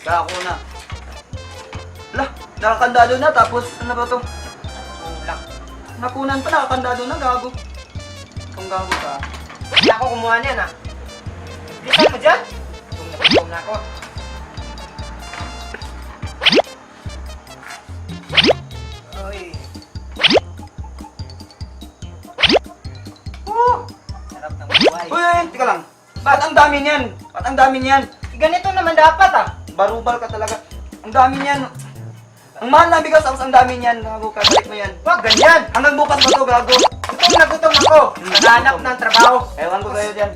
Kako na. Lah, nakakandado na tapos ano ba to? Kulang. Nakunan pa, nakakandado na, gago. Kung gago ka. Hindi ako kumuha niyan ah. Bilisan mo dyan. Gutom na ako. Uy. Sarap ng buhay. Uy, tika lang. Ba't ang dami niyan? Ba't ang dami niyan? Ganito naman dapat ah. Barubal ka talaga. Ang dami niyan. Ang mahal na bigas tapos ang dami niyan. Gago ka, balik mo yan. Wag ganyan. Hanggang bukas ba to, gago? Gutom ako. Naghahanap ng trabaho. Ewan ko sa'yo dyan.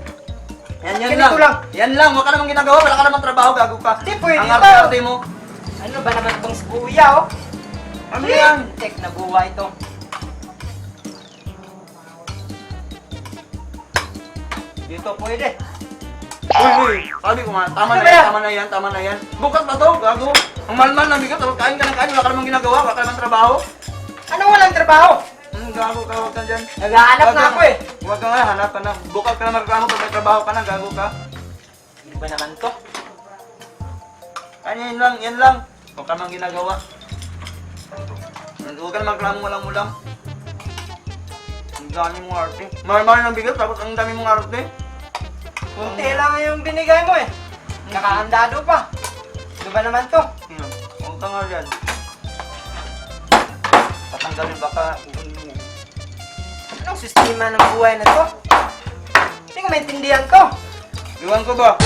Yan Ganito lang. Yan lang, wala ka namang ginagawa, wala ka namang trabaho, gago ka. Hindi pwede Ang to. arte-arte mo. Ano ba naman itong si kuya oh? Ano yan? Tek na buhay ito. Dito pwede. Uy, sabi ko nga, tama Ano na ba yan, yan? tama na yan, tama na yan. Bukas ba to, gago? Ang mahal-mahal ng bigas, tapos kain ka ng kain, wala ka namang ginagawa, wala ka namang trabaho. Ano walang trabaho? Gago ka, huwag ka dyan. Naghahanap na ako eh. Huwag ka nga, hanap ka na. Bukas ka na magreklamo pag may trabaho ka na, gago ka. Ano ba naman to? Kanya yan lang. Huwag ka namang ginagawa. Huwag ka namang reklamo, walang ulam. Ang dami mong arte. Mahal-mahal ng bigas, tapos ang dami mong arte. Kunti lang yung binigay mo eh. Nakahandado pa. Ano ba naman to? Huwag ka nga dyan. Patanggalin baka kukunin mo. Anong sistema ng buhay na to? Hindi ko maintindihan to. Iwan ko ba?